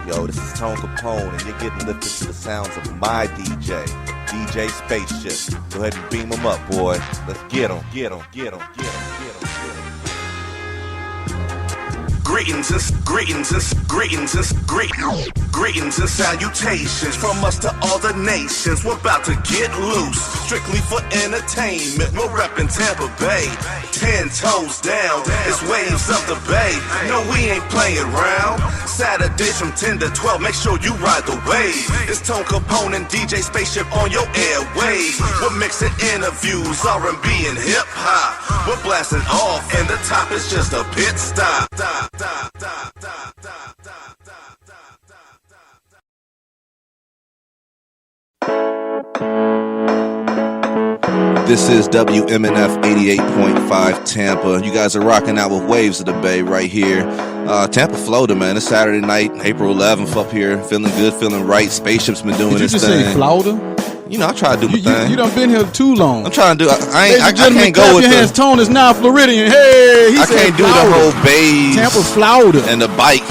Yo, this is Tone Capone, and you're getting lifted to the sounds of my DJ, DJ Spaceship. Go ahead and beam him up, boy. Let's get him, get him, get him, get him, get him, get him. Greetings and salutations from us to all the nations. We're about to get loose, strictly for entertainment. We're reppin' Tampa Bay, 10 toes down. It's waves up the bay. No, we ain't playing around. Saturdays from 10 to 12. Make sure you ride the wave. It's Tone Capone and DJ Spaceship on your airwaves. We're mixing interviews, R&B and hip hop. We're blasting off, and the top is just a pit stop. This is WMNF 88.5 Tampa. You guys are rocking out with Waves of the Bay right here. Tampa, Florida, man. It's Saturday night, April 11th up here. Feeling good, feeling right. Spaceship's been doing this thing. Did you just say Florida? You know, I try to do my thing. You done been here too long. I'm trying to do. I can't go clap with your hands. Tone is now Floridian. Hey, he I said can't do Florida. the whole bays. Tampa, Florida, and the bike.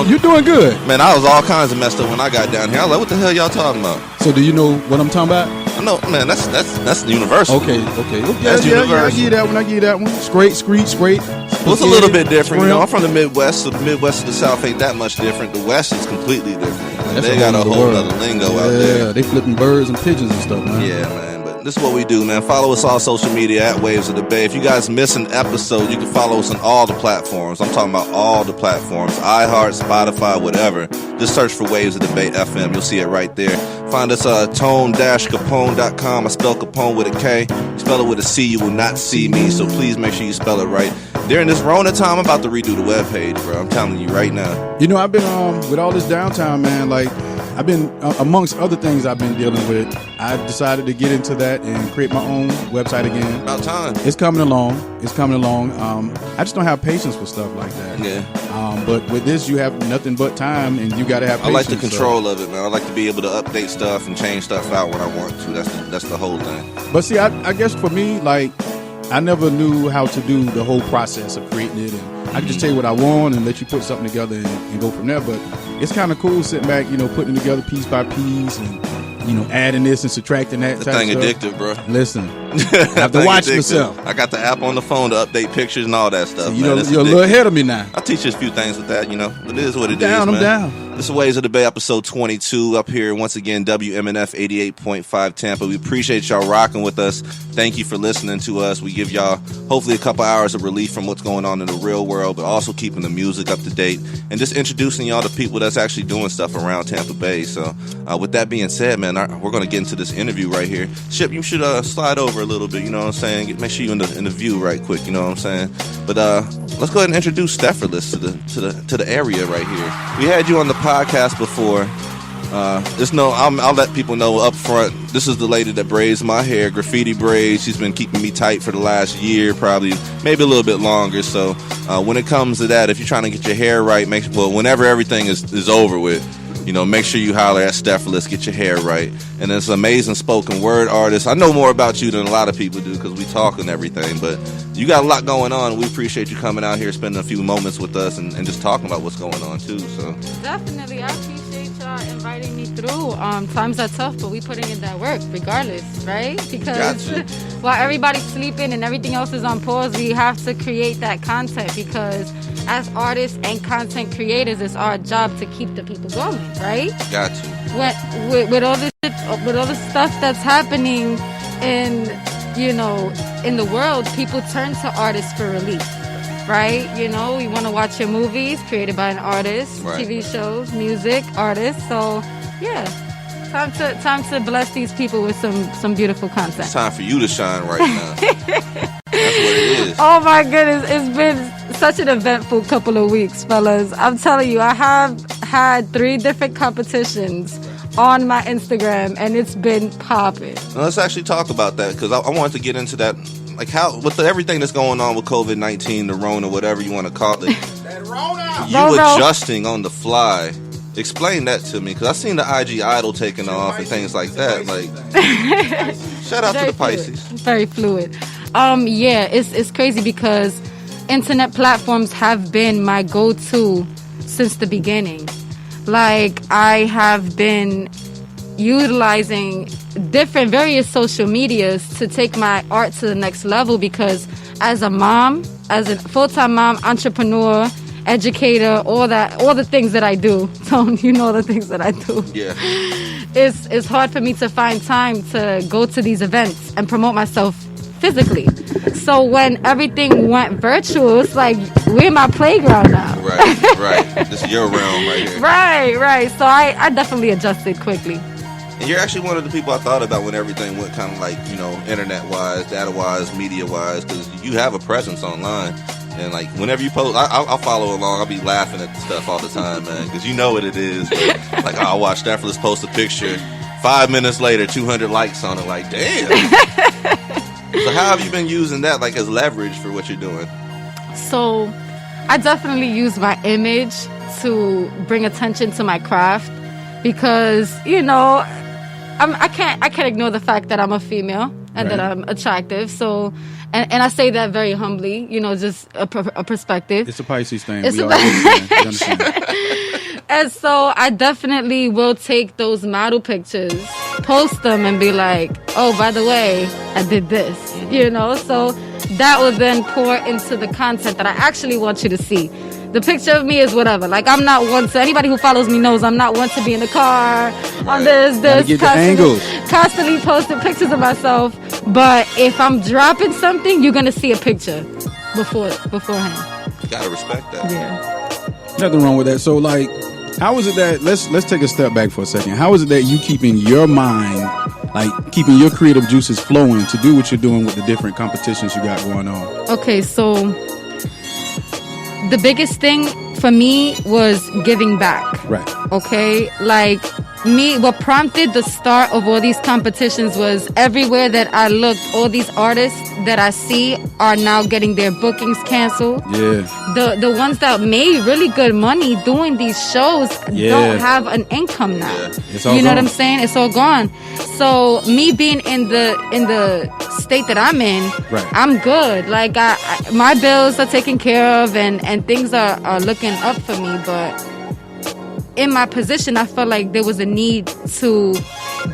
You're doing good, man. I was all kinds of messed up when I got down here. I was like, "What the hell y'all talking about?" So, do you know what I'm talking about? No, man. That's universal. Okay. That's universal. I give you that one. Scrape. Well, it's a little bit different. You know, I'm from the Midwest, so the Midwest to the South ain't that much different. The West is completely different. They got a whole other lingo out there. Yeah, they flipping birds and pigeons and stuff, man. Yeah, man. But this is what we do, man. Follow us on social media at Waves of the Bay. If you guys miss an episode, you can follow us on all the platforms. I'm talking about all the platforms. iHeart, Spotify, whatever. Just search for Waves of the Bay FM. You'll see it right there. Find us at tone-capone.com. I spell Capone with a K. You spell it with a C, you will not see me. So please make sure you spell it right. During this Rona time, I'm about to redo the webpage, bro. I'm telling you right now. You know, I've been with all this downtime, man. Like, I've been amongst other things I've been dealing with. I decided to get into that and create my own website again. About time. It's coming along. I just don't have patience for stuff like that. Yeah. But with this, you have nothing but time, and you got to have patience. I like the control of it, man. I like to be able to update stuff and change stuff out when I want to. That's the whole thing. But see, I guess for me, like, I never knew how to do the whole process of creating it, and I can just tell you what I want and let you put something together and go from there. But it's kind of cool sitting back, you know, putting it together piece by piece and, you know, adding this and subtracting that. The thing addictive, bro. Listen, I have to watch myself. I got the app on the phone to update pictures and all that stuff. So you're a little ahead of me now. I'll teach you a few things with that, you know. It is what it is, man. I'm down. This is Waves of the Bay, episode 22, up here once again, WMNF 88.5 Tampa. We appreciate y'all rocking with us. Thank you for listening to us. We give y'all hopefully a couple hours of relief from what's going on in the real world, but also keeping the music up to date and just introducing y'all to people that's actually doing stuff around Tampa Bay. So with that being said, man, we're going to get into this interview right here. Ship, you should slide over a little bit, you know what I'm saying? Make sure you're in the view right quick, you know what I'm saying? But let's go ahead and introduce STEFFORTLESS to the area right here. We had you on the podcast before. I'll let people know up front. This is the lady that braids my hair, Graffiti Braids. She's been keeping me tight for the last year, probably maybe a little bit longer. So when it comes to that, if you're trying to get your hair right, whenever everything is over with, you know, make sure you holler at STEFFORTLESS, get your hair right. And it's an amazing spoken word artist. I know more about you than a lot of people do because we talk and everything, but you got a lot going on. We appreciate you coming out here, spending a few moments with us and just talking about what's going on too. So definitely, I appreciate y'all inviting me through. Times are tough, but we putting in that work regardless, right? Because while everybody's sleeping and everything else is on pause, we have to create that content because as artists and content creators, it's our job to keep the people going, right? Got you. With all this stuff that's happening in the world, people turn to artists for relief, right? You know, we want to watch your movies created by an artist, right. TV shows, music, artists. So, yeah, time to bless these people with some beautiful content. It's time for you to shine right now. That's what it is. Oh my goodness, it's been such an eventful couple of weeks, fellas. I'm telling you, I have had 3 different competitions on my Instagram, and it's been popping. Let's actually talk about that because I wanted to get into that, like how with everything that's going on with COVID-19, the Rona, whatever you want to call it. That Rona. You adjusting on the fly. Explain that to me because I seen the IG idol taking off and things like that. Like, shout out to the Pisces. Very fluid. Yeah, it's crazy because internet platforms have been my go-to since the beginning. Like, I have been utilizing various social medias to take my art to the next level, because as a mom, as a full-time mom, entrepreneur, educator, all the things that I do, Tone, you know the things that I do. Yeah. It's hard for me to find time to go to these events and promote myself physically. So when everything went virtual, it's like, we're in my playground now. Right. This is your realm right here. Right. So I definitely adjusted quickly. And you're actually one of the people I thought about when everything went kind of like, internet-wise, data-wise, media-wise, because you have a presence online. And, like, whenever you post, I'll follow along. I'll be laughing at stuff all the time, man, because you know what it is. But, like, I'll watch STEFFORTLESS post a picture. 5 minutes later, 200 likes on it. Like, damn. So how have you been using that, like, as leverage for what you're doing? So I definitely use my image to bring attention to my craft, because, I can't ignore the fact that I'm a female and that I'm attractive. So, and I say that very humbly, just a perspective. It's a Pisces thing. It's we understand. And so I definitely will take those model pictures, post them, and be like, oh, by the way, I did this, So that will then pour into the content that I actually want you to see. The picture of me is whatever. Like, I'm not one to, anybody who follows me knows I'm not one to be in the car on this, constantly posting pictures of myself. But if I'm dropping something, you're going to see a picture beforehand. You got to respect that. Yeah. Nothing wrong with that. So, like, how is it that, let's take a step back for a second. How is it that you keeping your mind, like, keeping your creative juices flowing to do what you're doing with the different competitions you got going on? Okay, so the biggest thing for me was giving back. Right. Okay? Like, what prompted the start of all these competitions was everywhere that I looked, all these artists that I see are now getting their bookings canceled. Yeah. The ones that made really good money doing these shows don't have an income now. Yeah. It's all you know gone. what I'm saying? It's all gone. So me being in the state that I'm in, right. I'm good. Like, my bills are taken care of, and things are looking up for me. But in my position, I felt like there was a need to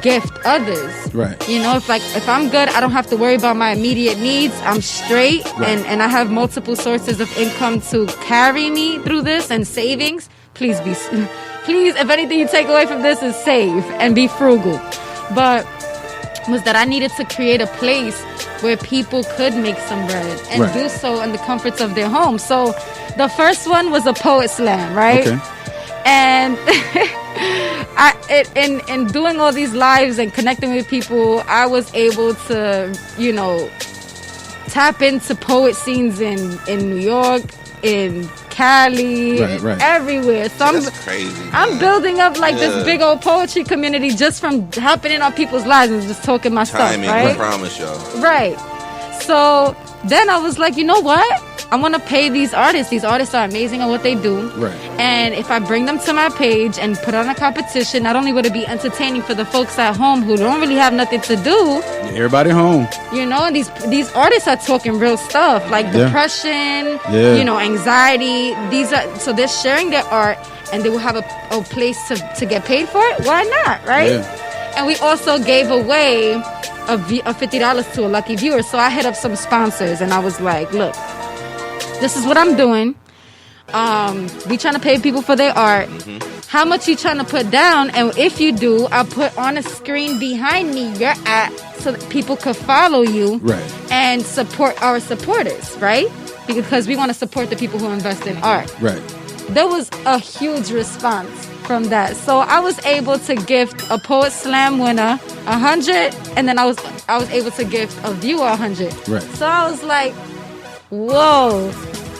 gift others. Right. If I'm good, I don't have to worry about my immediate needs. I'm straight, right. and I have multiple sources of income to carry me through this, and savings. Please, if anything you take away from this is save and be frugal. But was that I needed to create a place where people could make some bread and right. do so in the comforts of their home. So the first one was a poet slam, right? Okay. And in doing all these lives and connecting with people, I was able to, tap into poet scenes in New York, in Cali, right. everywhere. So That's crazy. I'm building up this big old poetry community just from happening on people's lives and just talking my stuff, right? I promise y'all. Right. So then I was like, you know what? I want to pay these artists. These artists are amazing at what they do. Right. And if I bring them to my page and put on a competition, not only would it be entertaining for the folks at home who don't really have nothing to do. Everybody home. And these artists are talking real stuff like depression, anxiety. So they're sharing their art, and they will have a place to get paid for it. Why not, right? Yeah. And we also gave away a $50 to a lucky viewer. So I hit up some sponsors, and I was like, look, this is what I'm doing. We trying to pay people for their art. Mm-hmm. How much you trying to put down? And if you do, I'll put on a screen behind me your at so that people could follow you and support our supporters, right? Because we want to support the people who invest in art. Right. There was a huge response from that. So I was able to gift a Poet Slam winner 100, and then I was able to gift a viewer 100. Right. So I was like, whoa.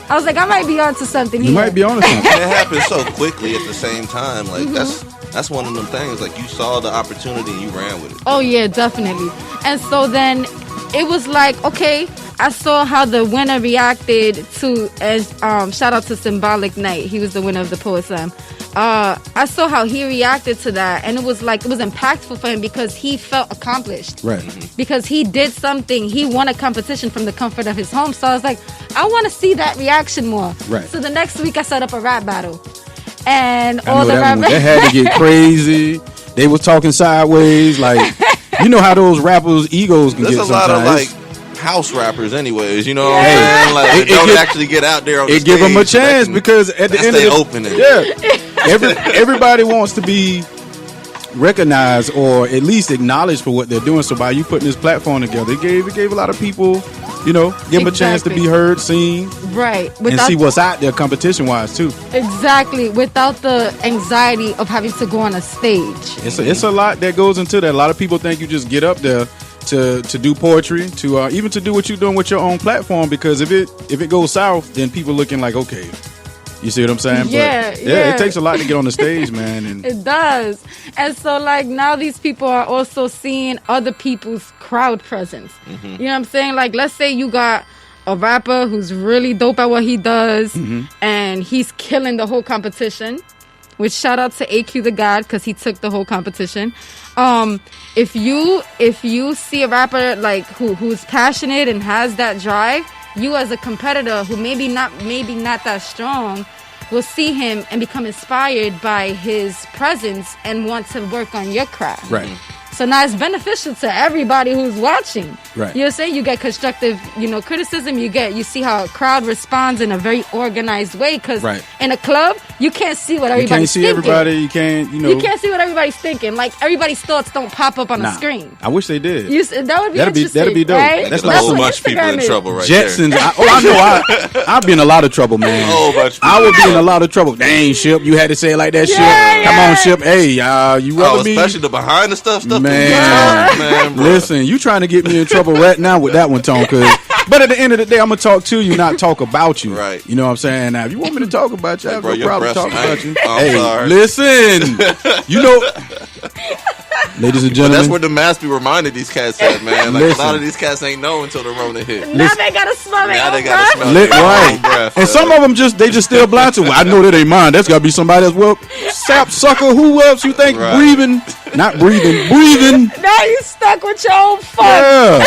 I was like, I might be onto something here. You might be onto something. It happened so quickly at the same time. Like, that's one of them things. Like, you saw the opportunity and you ran with it. Oh, yeah, definitely. And so then it was like, okay, I saw how the winner reacted to, shout out to Symbolic Night. He was the winner of the Poet Slam. I saw how he reacted to that, and it was impactful for him because he felt accomplished. Right. Because he did something. He won a competition from the comfort of his home. So I was like, I want to see that reaction more. Right. So the next week I set up a rap battle. and I all know the that rappers. had to get crazy. They was talking sideways, like you know how those rappers' egos can There's get a lot sometimes. of like house rappers, anyways. You know what Yeah. I'm saying? Like, It they don't give- actually get out there on the It give them a stage, so they chance can- because at the that's end of their the opening. everybody wants to be recognized or at least acknowledged for what they're doing. So by you putting this platform together, it gave a lot of people, give them a chance to be Exactly. heard, seen, Right. and see what's out there competition wise too. Exactly. Without the anxiety of having to go on a stage. It's a lot that goes into that. A lot of people think you just get up there to do poetry, to even to do what you're doing with your own platform. Because if it goes south, then people looking like, okay, you see what I'm saying? Yeah, But, yeah. It takes a lot to get on the stage, man. And It does. And so, like, now these people are also seeing other people's crowd presence. Mm-hmm. You know what I'm saying? Like, let's say you got a rapper who's really dope at what he does, Mm-hmm. and he's killing the whole competition. Which shout out to AQ the God because he took the whole competition. If you see a rapper like who's passionate and has that drive, you as a competitor who maybe not that strong will see him and become inspired by his presence and want to work on your craft. right. So now it's beneficial to everybody who's watching. Right. You know what I'm saying? You get constructive, criticism. You see how a crowd responds in a very organized way. Because Right. in a club, you can't see what You everybody's can't see thinking. everybody. You can't, You can't see what everybody's thinking. Like, everybody's thoughts don't pop up on Nah. the screen. I wish they did. That would be That'd be interesting. dope. Right? That's A like whole some bunch of people in Instagram is. trouble right Jetsons. there. I know. I'd be in a lot of trouble, man. A whole bunch of I would be people. in a lot of trouble. Dang, Ship, you had to say it like that, Ship. Yeah, Come yeah. on, Ship. Hey, you Oh, rather me? especially the behind the stuff. Man. Man, bro. Listen, you trying to get me in trouble right now with that one, Tone. But at the end of the day, I'm gonna talk to you, not talk about you. Right. You know what I'm saying? Now, if you want me to talk about you, I have bro, no your problem breath talking about you. stank. I'm Hey, sorry. listen. You know, ladies and But gentlemen, that's where the mask be reminded these cats at, man. Like, Listen. a lot of these cats ain't know until the Rona hit. Now they gotta smell it. Now they gotta smell Lit, their right. own breath. And some of them they just still blind to. Well, I know that ain't mine. That's gotta be somebody else. Well, sap sucker. Who else you think Right. breathing? Not breathing. Breathing. Now you stuck with your own fuck. Yeah.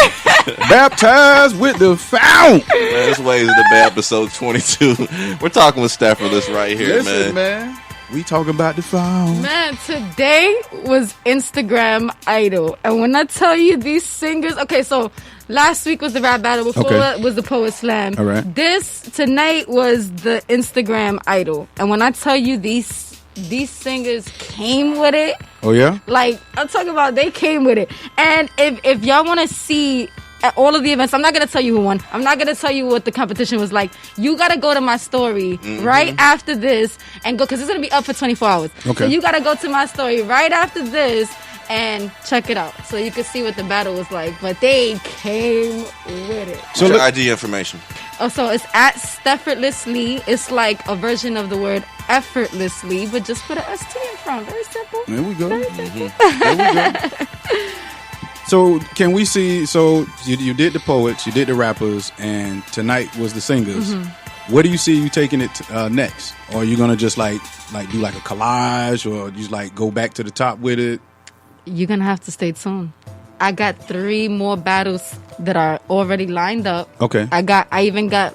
Baptized with the fount. Man, this Ways of the Bay, episode 22. We're talking with Steffortless right here, Listen, man. We talking about the fount. Man, today was Instagram Idol. And when I tell you these singers, okay, so last week was the rap battle, before Okay. that was the Poet Slam. All right. Tonight was the Instagram Idol. And when I tell you these singers came with it, Oh yeah. like I'm talking about, they came with it. And if y'all want to see at all of the events, I'm not gonna tell you who won. I'm not gonna tell you what the competition was like. You gotta go to my story right after this and go, because it's gonna be up for 24 hours. Okay. So you gotta go to my story right after this and check it out so you can see what the battle was like. But they came with it. So look- your ID information. Oh, so it's at Steffortlessly. It's like a version of the word effortlessly, but just put an ST in front. Very simple. There we go. Very simple. There we go. So can we see? So you did the poets, you did the rappers, and tonight was the singers. Where do you see you taking it next? Or are you gonna just like do like a collage, or just like go back to the top with it? You're gonna have to stay tuned. I got 3 more battles that are already lined up. Okay. I even got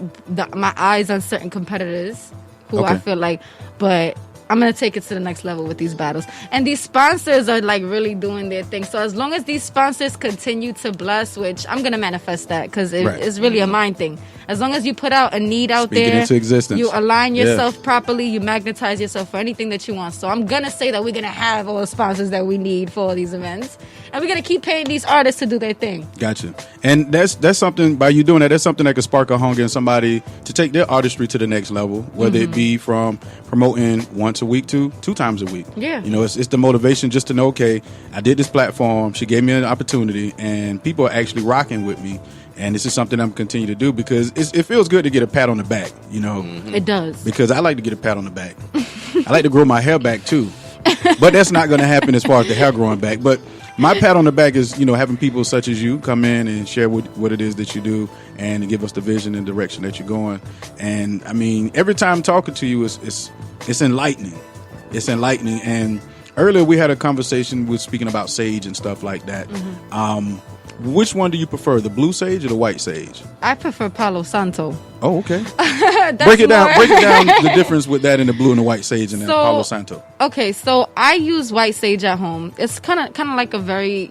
my eyes on certain competitors who I Okay. feel like, but I'm gonna take it to the next level with these battles. And these sponsors are like really doing their thing. So as long as these sponsors continue to bless, which I'm gonna manifest that because Right. it's really a mind thing. As long as you put out a need out Speak it there, into existence. you align Yeah. yourself properly, you magnetize yourself for anything that you want. So I'm gonna say that we're gonna have all the sponsors that we need for all these events, and we're gonna keep paying these artists to do their thing. Gotcha. And that's something, by you doing that, that's something that could spark a hunger in somebody to take their artistry to the next level, whether it be from promoting once a week to 2 times a week. Yeah. You know, it's the motivation just to know, okay, I did this platform, she gave me an opportunity, and people are actually rocking with me. And this is something I'm continue to do because it feels good to get a pat on the back, you know, It does. because I like to get a pat on the back. I like to grow my hair back too, but that's not going to happen as far as the hair growing back. But my pat on the back is, you know, having people such as you come in and share what it is that you do and give us the vision and direction that you're going. And I mean, every time talking to you it's enlightening. It's enlightening. And earlier we had a conversation, we were speaking about sage and stuff like that. Which one do you prefer, the blue sage or the white sage? I prefer Palo Santo. Oh, okay. Break it down. Break it down. The difference with that and the blue and the white sage and then Palo Santo. Okay, so I use white sage at home. It's kind of like a very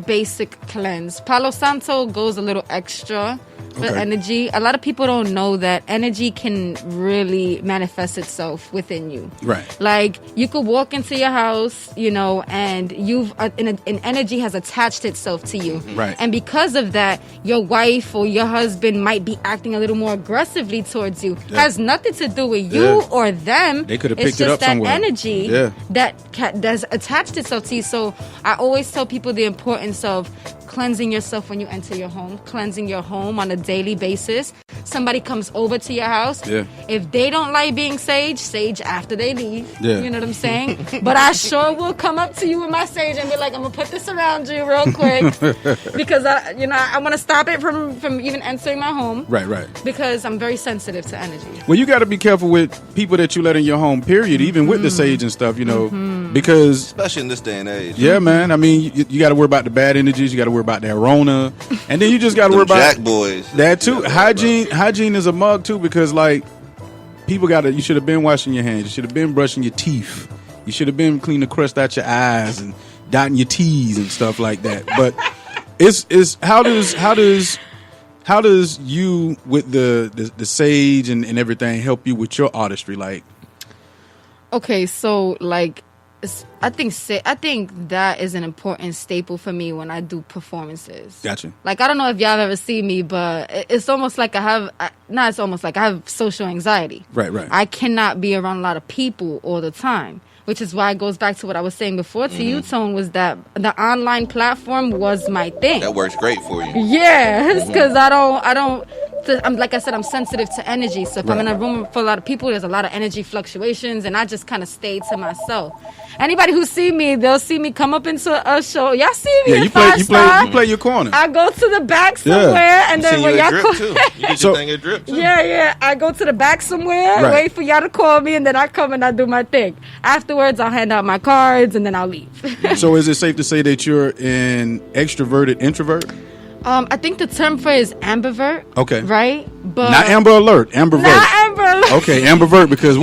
basic cleanse. Palo Santo goes a little extra for energy. A lot of people don't know that energy can really manifest itself within you. Right. Like you could walk into your house, and you've an energy has attached itself to you. Right. And because of that, your wife or your husband might be acting a little more aggressively towards you. Yeah. Has nothing to do with you or them. They could have It's picked it just up that somewhere. energy that's attached itself to you. So I always tell people the importance of cleansing yourself when you enter your home, cleansing your home on a daily basis. Somebody comes over to your house. Yeah. If they don't like being sage after they leave. Yeah. You know what I'm saying? But I sure will come up to you with my sage and be like, I'm going to put this around you real quick. Because, I want to stop it from even entering my home. Right. Because I'm very sensitive to energy. Well, you got to be careful with people that you let in your home, period, even with the sage and stuff, because... Especially in this day and age. Yeah, man. I mean, you got to worry about the bad energies. You got to worry about that Rona. And then you just got to worry about... Jack boys. That, too. Hygiene is a mug, too, because, you should have been washing your hands. You should have been brushing your teeth. You should have been cleaning the crust out your eyes and dotting your T's and stuff like that. But it's how does you with the sage and everything help you with your artistry? Okay, so I think that is an important staple for me when I do performances. Gotcha. I don't know if y'all have ever seen me, but it's almost like I have social anxiety. Right. I cannot be around a lot of people all the time, which is why it goes back to what I was saying before to you, Tone, was that the online platform was my thing. That works great for you. Yeah, because like I said, I'm sensitive to energy. So if I'm in a room full of a lot of people, there's a lot of energy fluctuations, and I just kind of stay to myself. Anybody who see me, they'll see me come up into a show. Y'all see me you play your corner. I go to the back somewhere, and then when y'all call, too. You did your thing at Drip too. Yeah. I go to the back somewhere, Right. wait for y'all to call me, and then I come and I do my thing. Afterwards, I'll hand out my cards, and then I'll leave. So is it safe to say that you're an extroverted introvert? I think the term for it is ambivert. Okay. Right? But Not Amber Alert, Ambervert. Not Amber Alert. Okay, Ambervert, because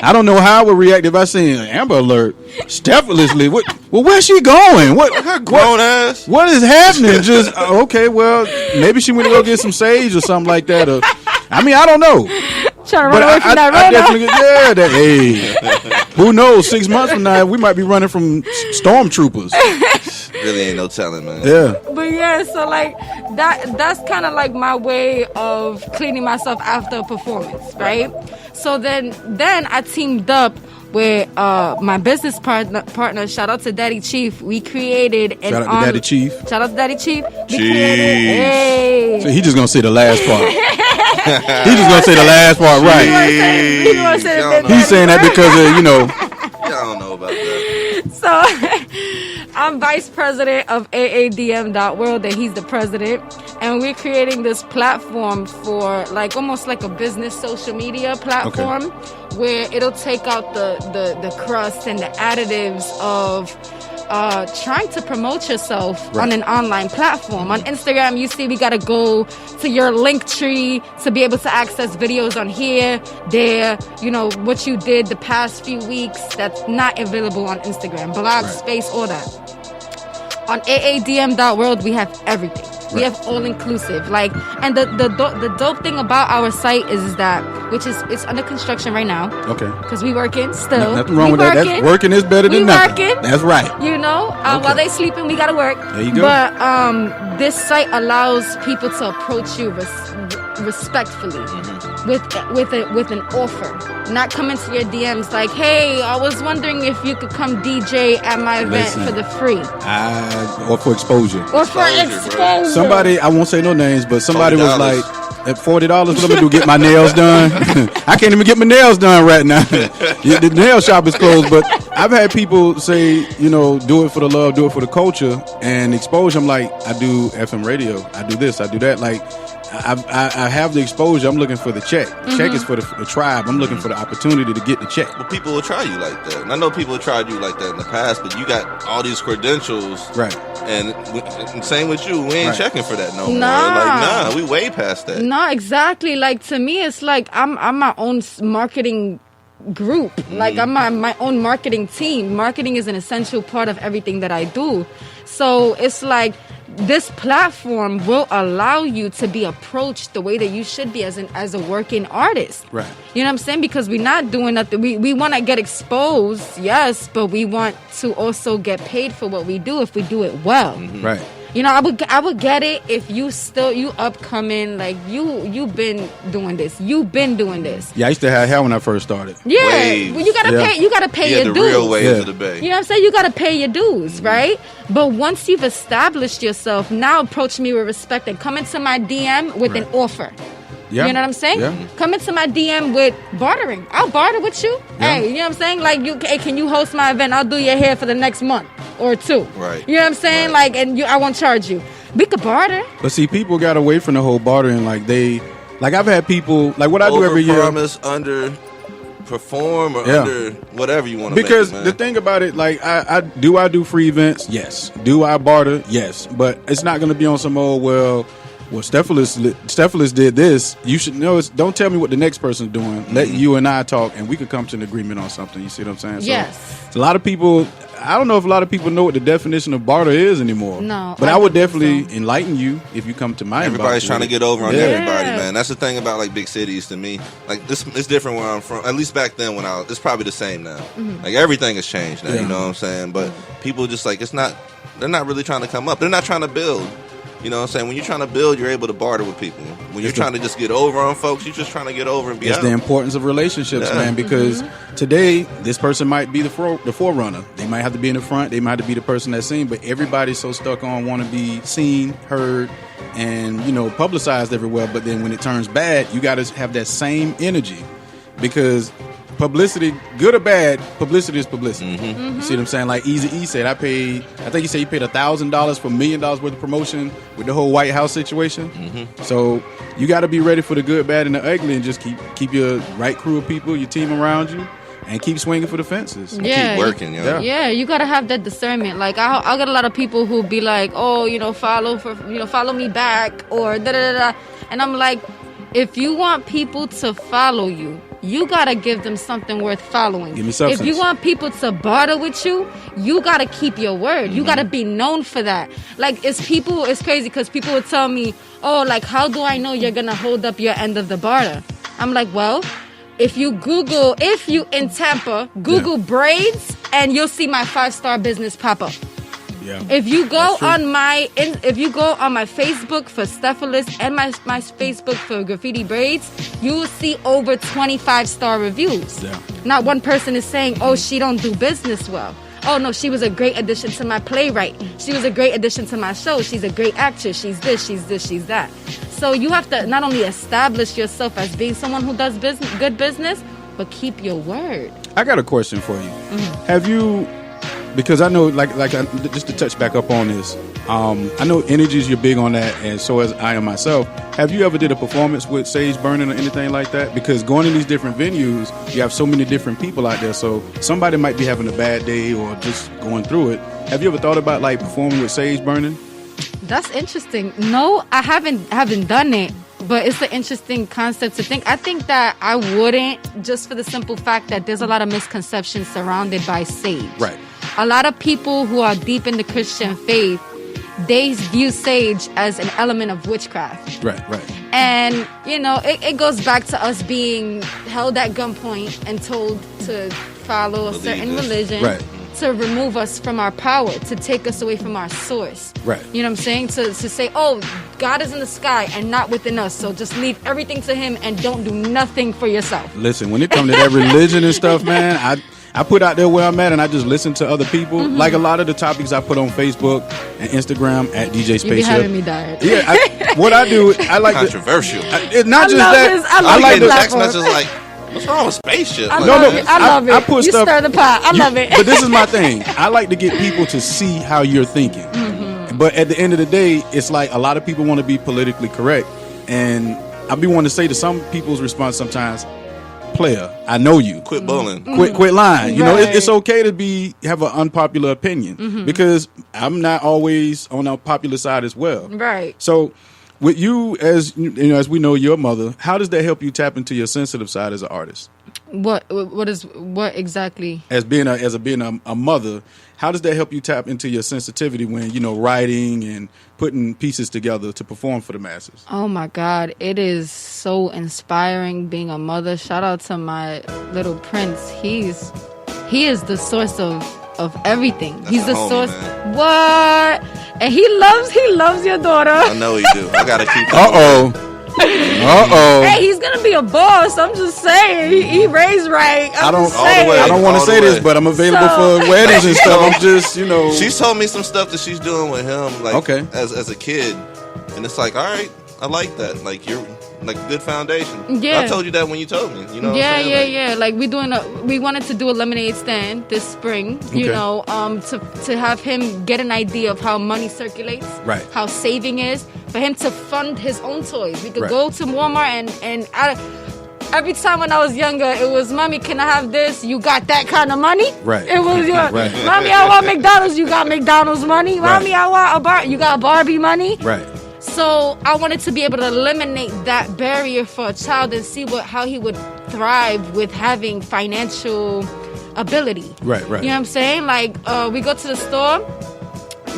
I don't know how I would react if I seen Amber Alert Steffortlessly. Where's she going? Her grown ass. What is happening? Just okay. Well, maybe she went to go get some sage or something like that. I don't know. Trying to run away from that Rona. Hey, who knows? 6 months from now, we might be running from stormtroopers. Really ain't no telling, man. Yeah. But yeah, so that's kind of like my way of cleaning myself after a performance, right? So then I teamed up with my business partner. Shout out to Daddy Chief. We created an Shout out to Daddy Chief. Shout out to Daddy Chief. Chief. So he just gonna say the last part. He just gonna say the last part, right? He's saying that because of Y'all don't know about that. So I'm vice president of AADM.world, and he's the president. And we're creating this platform for almost like a business social media platform where it'll take out the crust and the additives of trying to promote yourself on an online platform. On Instagram, you see we got to go to your link tree to be able to access videos on here, there, what you did the past few weeks that's not available on Instagram, blog space, all that. On AADM.world, we have everything. We have all inclusive. And the dope thing about our site is that, it's under construction right now. Okay. Because we working still. Nothing wrong with that. That's working is better than nothing. Working. That's right. While they sleeping, we gotta work. There you go. But this site allows people to approach you respectfully, with an offer, not coming to your DMs like, hey, I was wondering if you could come DJ at my event for the free, or for exposure, exposure. Somebody, I won't say no names, but somebody $40. Was like, at $40, what am I gonna do? Get my nails done? I can't even get my nails done right now. The nail shop is closed, but I've had people say, do it for the love, do it for the culture, and exposure. I'm like, I do FM radio, I do this, I do that. I have the exposure. I'm looking for the check. The check is for the tribe. I'm looking for the opportunity to get the check. But people will try you like that. And I know people have tried you like that in the past, but you got all these credentials. Right. And same with you. We ain't checking for that no more. Nah. Like, we way past that. No, exactly. Like, to me, it's like I'm my own marketing group. Like, I'm my own marketing team. Marketing is an essential part of everything that I do. So it's like this platform will allow you to be approached the way that you should be as a working artist. Right. You know what I'm saying? Because we're not doing nothing. We want to get exposed, yes, but we want to also get paid for what we do if we do it well. Right. You know, I would get it if you upcoming, like you been doing this. You've been doing this. Yeah, I used to have hair when I first started. Yeah. Waves. Well, you gotta pay your the dues. real waves of the Bay. You know what I'm saying? You gotta pay your dues, right? But once you've established yourself, now approach me with respect and come into my DM with an offer. Yeah. You know what I'm saying? Yeah. Come into my DM with bartering. I'll barter with you. Yeah. Hey, you know what I'm saying? Like, hey, can you host my event? I'll do your hair for the next month or two. Right. You know what I'm saying? Right. Like, I won't charge you. We could barter. But see, people got away from the whole bartering. Like I've had people, like what I do every year. Promise, under perform, or under whatever you want to because make it, the thing about it, like I do free events, yes. Do I barter? Yes. But it's not going to be on some old, well, Steffortless did this. You should know. Don't tell me what the next person's doing. Let you and I talk, and we could come to an agreement on something. You see what I'm saying? Yes. So a lot of people. I don't know if a lot of people know what the definition of barter is anymore. No, but I I would don't think definitely so. enlighten you if you come to my. Everybody's trying to get over on Yeah. everybody, man. That's the thing about like big cities to me. Like this, it's different where I'm from. At least back then, it's probably the same now. Like everything has changed now. Yeah. You know what I'm saying? But people just like they're not really trying to come up. They're not trying to build. You know what I'm saying? When you're trying to build, you're able to barter with people. When you're trying to just get over on folks, you're just trying to get over and be It's out. the importance of relationships, man, because today, this person might be the forerunner. They might have to be in the front. They might have to be the person that's seen, but everybody's so stuck on want to be seen, heard, and, publicized everywhere. But then when it turns bad, you got to have that same energy because publicity, good or bad, publicity is publicity. You see what I'm saying? Like Eazy-E said, I think he said he paid $1,000 for $1 million worth of promotion with the whole White House situation. So you got to be ready for the good, bad, and the ugly, and just keep your right crew of people, your team around you, and keep swinging for the fences. Yeah. Keep working, yo. Yeah, you gotta have that discernment. Like I got a lot of people who be like, oh, follow me back or da da da, and I'm like, if you want people to follow you, you gotta give them something worth following. Give me substance. If you want people to barter with you, you gotta keep your word. You gotta be known for that. Like, it's crazy because people would tell me, oh, like, how do I know you're gonna hold up your end of the barter? I'm like, well, if you in Tampa, Google braids and you'll see my 5-star business pop up. Yeah. If you go on my Facebook for Steffortless and my Facebook for Graffiti Braids, you will see over 25-star reviews. Yeah. Not one person is saying, oh, she don't do business well. Oh, no, she was a great addition to my playwright. She was a great addition to my show. She's a great actress. She's this, she's that. So you have to not only establish yourself as being someone who does good business, but keep your word. I got a question for you. Have you... Because I know, just to touch back up on this, I know energies, you're big on that, and so as I am myself. Have you ever did a performance with sage burning or anything like that? Because going to these different venues, you have so many different people out there, so somebody might be having a bad day or just going through it. Have you ever thought about performing with sage burning? That's interesting. No, I haven't done it. But it's an interesting concept to think. I think that I wouldn't, just for the simple fact that there's a lot of misconceptions surrounded by sage. Right. A lot of people who are deep in the Christian faith, they view sage as an element of witchcraft. Right. And, it goes back to us being held at gunpoint and told to follow a certain religion. Right. To remove us from our power, to take us away from our source. Right. You know what I'm saying? To say, oh, God is in the sky and not within us, so just leave everything to him and don't do nothing for yourself. Listen, when it comes to that religion and stuff, man, I put out there where I'm at and I just listen to other people. Like a lot of the topics I put on Facebook and Instagram at DJ Spaceship. You be having me died. Yeah, what I do, I like controversial. It's not I just love that. this. I I like get the text platform. messages like, what's wrong with spaceship? I Like, love no, it. I love it. I put you stuff- stir the pot. I love it. But this is my thing. I like to get people to see how you're thinking. But at the end of the day, it's like a lot of people want to be politically correct. And I be wanting to say to some people's response sometimes, player. I know you. Quit bullying. Quit lying. You know, Right. it's okay to have an unpopular opinion because I'm not always on a popular side as well. Right. So, with you, as you know, as we know, your mother, how does that help you tap into your sensitive side as an artist? What exactly? As being a mother, how does that help you tap into your sensitivity when, you know, writing and putting pieces together to perform for the masses? Oh my God, it is so inspiring being a mother. Shout out to my little prince. He is the source of everything. He's the homie, source. man. What? And he loves your daughter. I know he do. I gotta keep. Hey, he's gonna be a boss. I'm just saying. He raised right. I don't All want the to say way. this, but I'm available for weddings and stuff. I'm just, you know. She's told me some stuff that she's doing with him, like Okay. as a kid, and it's like, all right, I like that. Like you're like good foundation. Yeah. I told you that when you told me. You know. What Yeah, I'm saying? yeah. Like we wanted to do a lemonade stand this spring. You Okay. know, to have him get an idea of how money circulates, Right. How saving is, for him to fund his own toys. We could Right. go to Walmart and every time when I was younger, it was, Mommy, can I have this? You got that kind of money? Right. It was your, Right. Mommy, I want McDonald's. You got McDonald's money. Right. Mommy, I want you got Barbie money. Right. So I wanted to be able to eliminate that barrier for a child and see how he would thrive with having financial ability. Right. You know what I'm saying? Like we go to the store.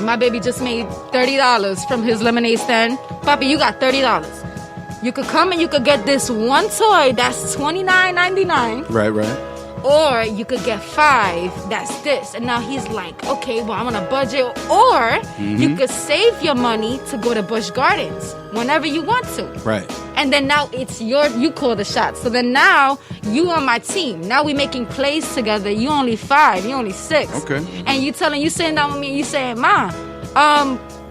My baby just made $30 from his lemonade stand. Papi, you got $30. You could come and you could get this one toy that's $29.99. Right. Or you could get 5, that's this. And now he's like, okay, well, I'm on a budget. Or you could save your money to go to Busch Gardens whenever you want to. Right. And then now it's you call the shots. So then now you on my team. Now we making plays together. You only 5, you only 6. Okay. And you sitting down with me and you saying, Ma,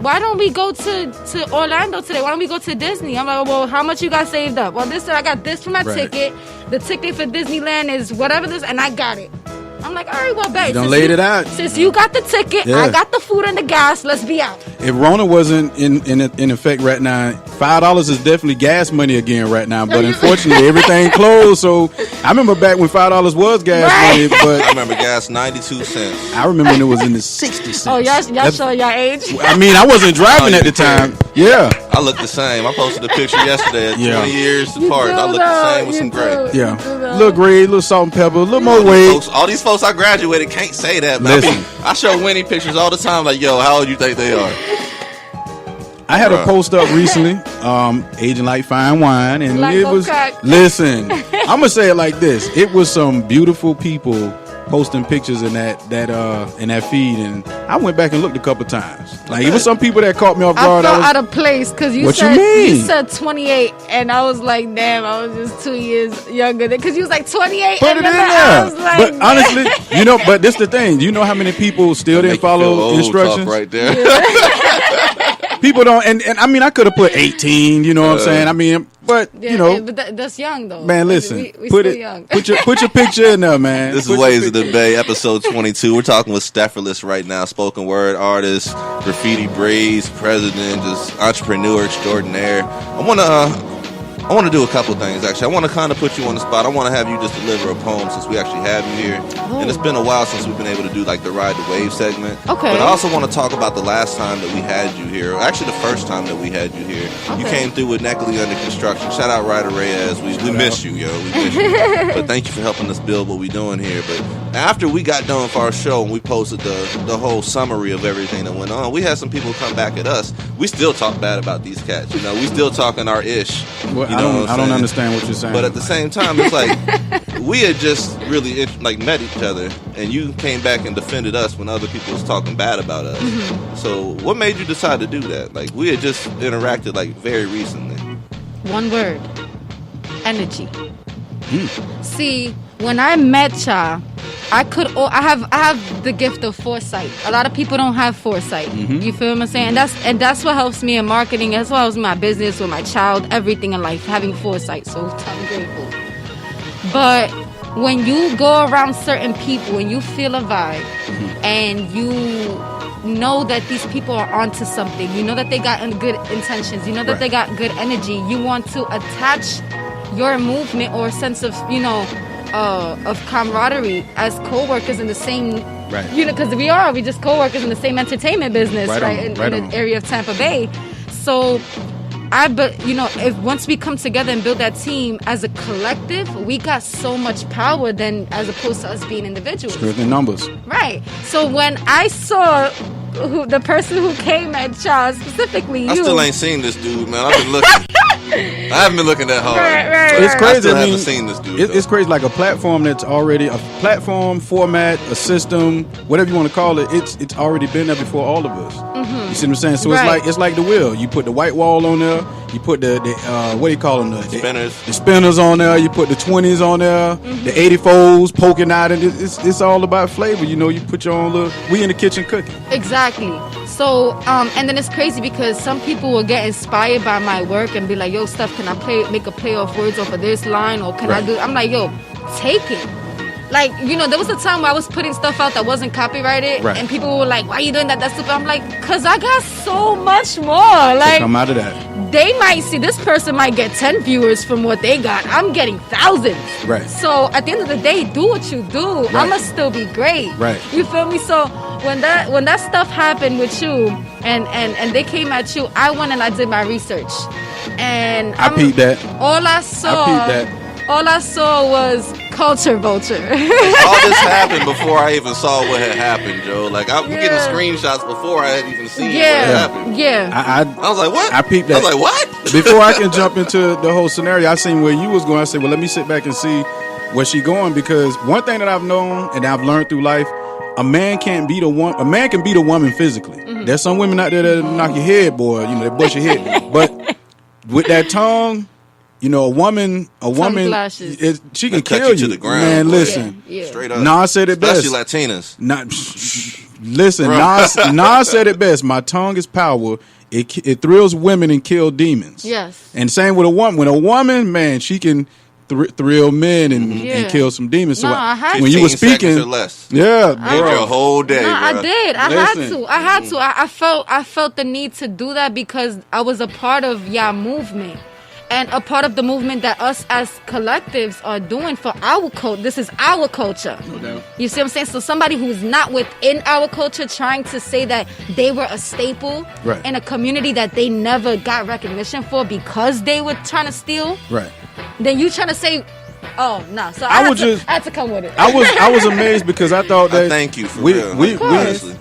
why don't we go to Orlando today? Why don't we go to Disney? I'm like, well, how much you got saved up? Well, I got this for my Right. ticket. The ticket for Disneyland is whatever this, and I got it. I'm like, all right, well, babe. You done laid it out. Since you got the ticket, Yeah. I got the food and the gas. Let's be out. If Rona wasn't in effect right now, $5 is definitely gas money again right now. But unfortunately, everything closed. So I remember back when $5 was gas money, I but remember gas 92 cents. I remember when it was in the 60 cents. Oh, y'all show your age. I mean, I wasn't driving at the time. Yeah. I look the same. I posted a picture yesterday at Yeah. 20 years apart. I look the same with some gray. Yeah. A little gray, a little salt and pepper, a little more weight. All these folks I graduated can't say that. But Listen. I show Winnie pictures all the time. Like, yo, how old you think they are? I had a post up recently, aging like fine wine, and Like it was. Coke. Listen, I'm gonna say it like this: it was some beautiful people posting pictures in that feed, and I went back and looked a couple times. Like it was some people that caught me off I guard. felt out of place because you What you said mean? 28, and I was like, damn, I was just 2 years younger. Because you was like 28, Put and it in then I there. was like, But honestly, but this the thing. You know how many people still didn't Make you feel follow old instructions? talk right there. People don't, and I mean, I could have put 18. You know what I'm saying? I mean, but yeah, you know, but that's young though. man, listen, we put still it, young. put your picture in there, man. This Put is your Ways of picture- the Bay, episode 22. We're talking with STEFFORTLESS right now, spoken word artist, Graffiti Braids president, just entrepreneur extraordinaire. I want to do a couple things, actually. I want to kind of put you on the spot. I want to have you just deliver a poem since we actually have you here. And it's been a while since we've been able to do like the Ride the Wave segment. Okay. But I also want to talk about the last time that we had you here, or actually the first time that we had you here. You Okay. came through with Neckley under construction. Shout out Ryder Reyes. We miss you, yo. We miss you. But thank you for helping us build what we're doing here. But after we got done for our show and we posted the whole summary of everything that went on, we had some people come back at us. We still talk bad about these cats. You know, we still talking our ish. Well, You I know don't, what I'm I don't saying? understand what you're saying. But at the same time, it's like we had just really like met each other, and you came back and defended us when other people was talking bad about us. So, what made you decide to do that? Like, we had just interacted like very recently. One word: energy. See, when I met y'all, I have the gift of foresight. A lot of people don't have foresight. You feel what I'm saying? And that's what helps me in marketing. That's what helps my business, with my child, everything in life, having foresight. So I'm grateful. But when you go around certain people and you feel a vibe, and you know that these people are onto something, you know that they got good intentions, you know that they got good energy, you want to attach your movement or sense of, of camaraderie as co-workers in the same, Right. Because we just co-workers in the same entertainment business, right? In the area of Tampa Bay. So, if once we come together and build that team as a collective, we got so much power than as opposed to us being individuals. Strength in numbers. Right. So when I saw the person who came at y'all, specifically you. I still ain't seen this dude, man. I've been looking. I haven't been looking that hard. Right. It's crazy. I still haven't seen this dude. It's crazy. Like a platform that's already a platform, format, a system, whatever you want to call it. It's already been there before all of us. Mm-hmm. You see what I'm saying? So it's like the wheel. You put the white wall on there. You put the what do you call them? The spinners. The spinners on there. You put the 20s on there. Mm-hmm. The 84s poking out, and it's all about flavor. You put your own little. We in the kitchen cooking. Exactly. So and then it's crazy because some people will get inspired by my work and be like, "Yo, Steph, can I make a play of words off of this line, or can I do?" I'm like, "Yo, take it." Like, there was a time where I was putting stuff out that wasn't copyrighted, and people were like, "Why are you doing that? That's stupid." I'm like, "Cause I got so much more." Like, come out of that. They might see this person might get 10 viewers from what they got. I'm getting thousands. Right. So at the end of the day, do what you do. Right. I'ma still be great. Right. You feel me? So when that stuff happened with you and they came at you, I went and I did my research. And I peeped that. All I saw was culture vulture. All this happened before I even saw what had happened, Joe. Like, I'm getting screenshots before I had even seen what had happened. Yeah. I was like, what? I peeped that. I was like, what? Before I can jump into the whole scenario, I seen where you was going. I said, well, let me sit back and see where she going, because one thing that I've known and I've learned through life, a man can beat a woman physically. Mm-hmm. There's some women out there that knock your head, boy. They bust your head. But with that tongue, a woman, she can kill you to the ground. Man, boy. listen. Yeah. Straight up. Nas said it best. Especially Latinas. Listen, Nas said it best. My tongue is power. It thrills women and kills demons. Yes. And same with a woman. When a woman, man, she can thrill men and kill some demons. So when you were speaking, or less. Yeah, bro. A whole day. No, bro. I did. I had to. I felt the need to do that because I was a part of y'all movement. And a part of the movement that us as collectives are doing for our culture. This is our culture. No doubt. You see what I'm saying? So somebody who's not within our culture trying to say that they were a staple in a community that they never got recognition for because they were trying to steal. Right. Then you trying to say, oh no. So I had to come with it. I was amazed because I thought that thank you for real.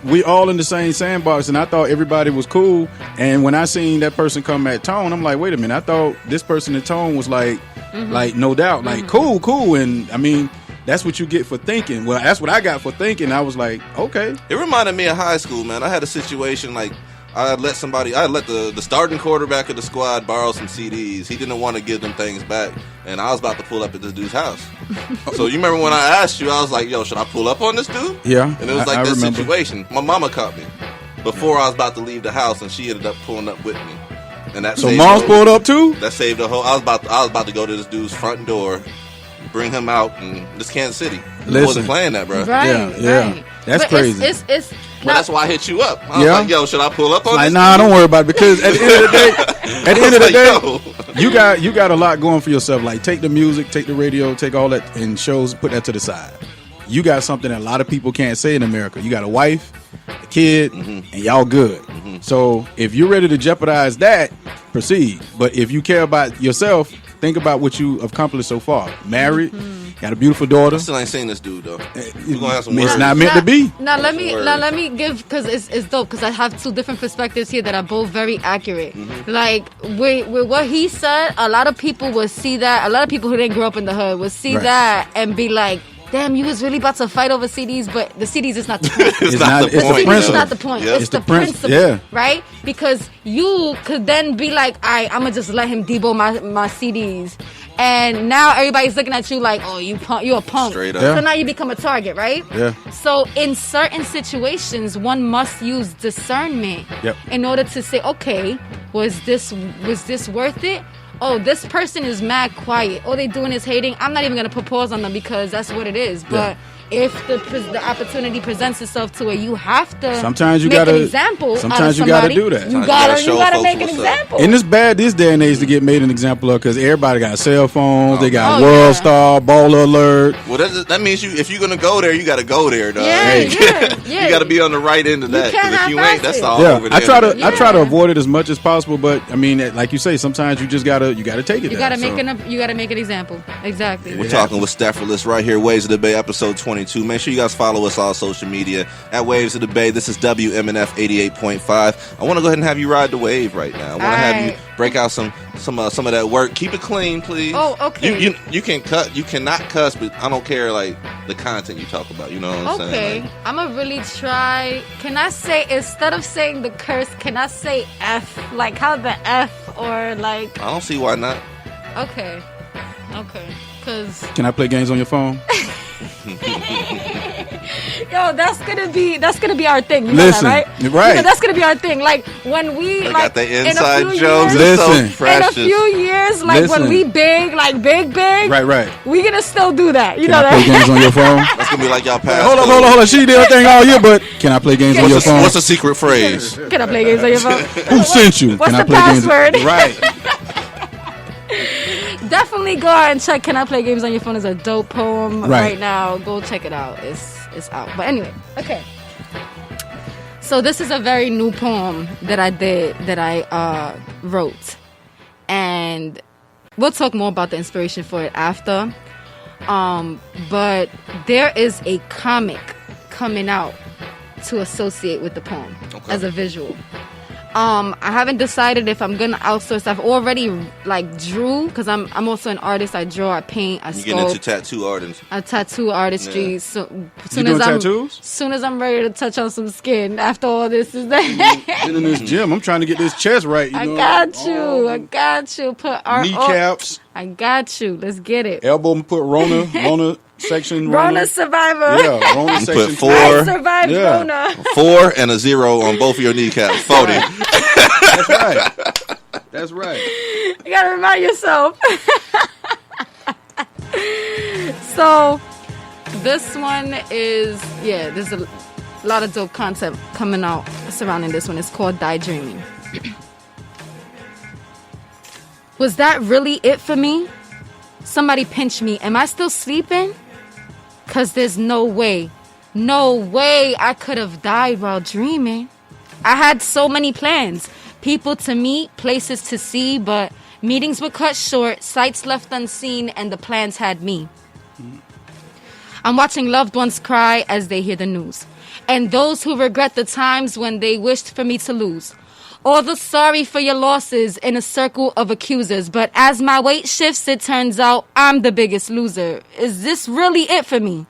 We all in the same sandbox, and I thought everybody was cool. And when I seen that person come at Tone, I'm like, wait a minute. I thought this person in Tone was like no doubt, like cool. And I mean, that's what you get for thinking. Well, that's what I got for thinking. I was like, okay. It reminded me of high school, man. I had a situation like I let the starting quarterback of the squad borrow some CDs. He didn't want to give them things back, and I was about to pull up at this dude's house. So you remember when I asked you, I was like, yo, should I pull up on this dude? Yeah. And it was like this situation. My mama caught me before I was about to leave the house, and she ended up pulling up with me. And that so mom's pulled up too? That saved the whole. I was about to go to this dude's front door, bring him out, and this Kansas City. I wasn't playing that, bro. Right. That's crazy. It's well, that's why I hit you up. I was like, yo, should I pull up on this? Nah, don't worry about it, because at the end of the day, you got a lot going for yourself. Like, take the music, take the radio, take all that and shows, put that to the side. You got something that a lot of people can't say in America. You got a wife, a kid, and y'all good. So if you're ready to jeopardize that, proceed. But if you care about yourself, think about what you accomplished so far. Married, got a beautiful daughter. I still ain't seen this dude though. We're gonna have some words. It's not meant to be. Now let me give, because it's dope, because I have two different perspectives here that are both very accurate. Like with what he said, a lot of people would see that. A lot of people who didn't grow up in the hood would see that and be like, damn, you was really about to fight over CDs, but the CDs is not the point. It's not the point. It's not the point. Yep. It's the principle, right? Because you could then be like, all right, I'm going to just let him debo my CDs. And now everybody's looking at you like, oh, you're a punk. Straight up. So now you become a target, right? Yeah. So in certain situations, one must use discernment in order to say, okay, was this worth it? Oh, this person is mad quiet. All they doing is hating. I'm not even going to propose on them because that's what it is. But if the opportunity presents itself to where you have to sometimes you make gotta an example. Sometimes out of you gotta somebody, do that. You Sometimes gotta you make an gotta show folks example. And it's bad this day and age to get made an example of because everybody got cell phones. They got Oh, World yeah. Star, Baller Alert. Well, that means if you're gonna go there, you got to go there, dog. Yeah, yeah. You got to be on the right end of that. can't Because if you ain't, that's half-ass all Yeah, over there. I try to avoid it as much as possible. But I mean, like you say, sometimes you just gotta take it. You gotta make an example. Exactly. We're talking with Steffortless right here, Waves of the Bay, episode 22. Make sure you guys follow us on social media at Waves of the Bay. This is WMNF 88.5. I want to go ahead and have you ride the wave right now. I want to have you break out some of that work. Keep it clean, please. Oh, okay. You can cut. You cannot cuss, but I don't care like the content you talk about. You know what I'm saying? Okay, Like, I'm gonna really try. Can I say, instead of saying the curse, can I say F? Like how the F or like? I don't see why not. Okay, cause Can I play games on your phone? yo, that's gonna be our thing. You Listen, know that, right? right. You know, that's gonna be our thing. Like when we They like got the in a inside few jokes. years, It's so Listen. in a precious. few years, like Listen. when we big, Right. we gonna still do that. You Can know I play that? games on your phone? That's gonna be like y'all past. Hold on. She did everything all year, but can I play games on your phone? What's the secret phrase? Can I play games on your phone? Who sent you? What's Can I the play password? games? Right. Definitely go out and check Can I Play Games on Your Phone is a dope poem right now. Go check it out. It's out. But anyway, okay. So this is a very new poem that I wrote. And we'll talk more about the inspiration for it after. But there is a comic coming out to associate with the poem as a visual. I haven't decided if I'm gonna outsource. I've already drew because I'm also an artist. I draw, I paint, I You sculpt. get into tattoo artists. I tattoo artistry. Yeah. So You doing tattoos? soon as I'm ready to touch on some skin, after all this is done, Been in this gym. I'm trying to get this chest right. I got you. Put our Kneecaps. I got you. Let's get it. Elbow. Put Rona section. Rona survivor. Yeah, Rona You section. put 4, I survived Yeah. Rona. 4 and a 0 on both of your kneecaps. 40. That's right. You gotta remind yourself. So this one is there's a lot of dope concept coming out surrounding this one. It's called Die Dreaming. Was that really it for me? Somebody pinch me. Am I still sleeping? 'Cause there's no way I could have died while dreaming. I had so many plans. People to meet, places to see, but meetings were cut short, sights left unseen, and the plans had me. I'm watching loved ones cry as they hear the news, and those who regret the times when they wished for me to lose. All the sorry for your losses in a circle of accusers, but as my weight shifts, it turns out I'm the biggest loser. Is this really it for me?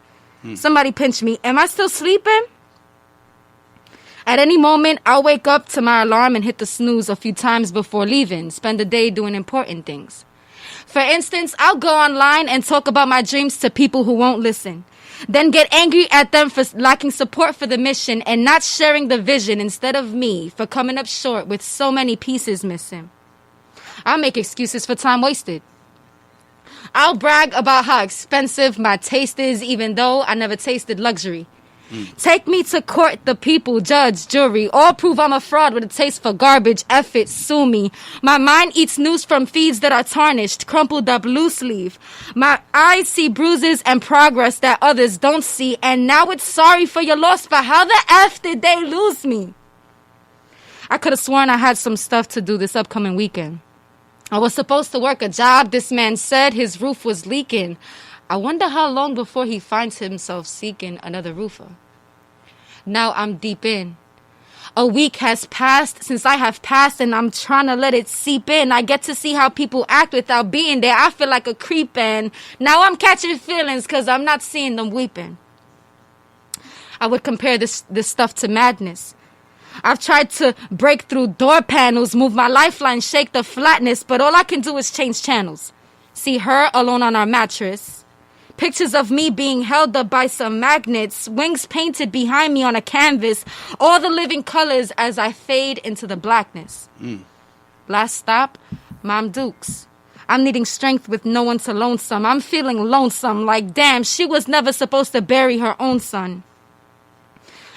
Somebody pinch me. Am I still sleeping? At any moment, I'll wake up to my alarm and hit the snooze a few times before leaving. Spend the day doing important things. For instance, I'll go online and talk about my dreams to people who won't listen. Then get angry at them for lacking support for the mission and not sharing the vision instead of me for coming up short with so many pieces missing. I'll make excuses for time wasted. I'll brag about how expensive my taste is even though I never tasted luxury. Take me to court, the people, judge, jury, all prove I'm a fraud with a taste for garbage, F it, sue me. My mind eats news from feeds that are tarnished, crumpled up loose leaf. My eyes see bruises and progress that others don't see, and now it's sorry for your loss, but how the F did they lose me? I could have sworn I had some stuff to do this upcoming weekend. I was supposed to work a job, this man said his roof was leaking. I wonder how long before he finds himself seeking another roofer. Now I'm deep in. A week has passed since I have passed and I'm trying to let it seep in. I get to see how people act without being there. I feel like a creep and now I'm catching feelings because I'm not seeing them weeping. I would compare this stuff to madness. I've tried to break through door panels, move my lifeline, shake the flatness, but all I can do is change channels. See her alone on our mattress. Pictures of me being held up by some magnets, wings painted behind me on a canvas, all the living colors as I fade into the blackness. Last stop, Mom Dukes. I'm needing strength with no one to lonesome. I'm feeling lonesome, like damn, she was never supposed to bury her own son.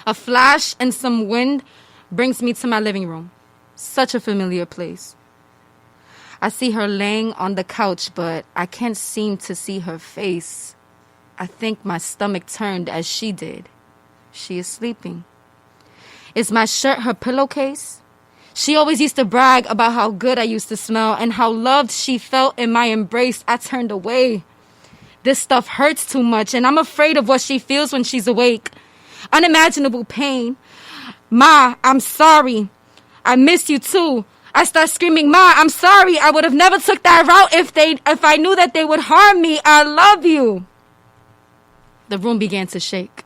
A flash and some wind brings me to my living room. Such a familiar place. I see her laying on the couch, but I can't seem to see her face. I think my stomach turned as she did. She is sleeping. Is my shirt her pillowcase? She always used to brag about how good I used to smell and how loved she felt in my embrace. I turned away. This stuff hurts too much, and I'm afraid of what she feels when she's awake. Unimaginable pain. Ma, I'm sorry. I miss you too. I start screaming, Ma, I'm sorry. I would have never took that route if I knew that they would harm me. I love you. The room began to shake.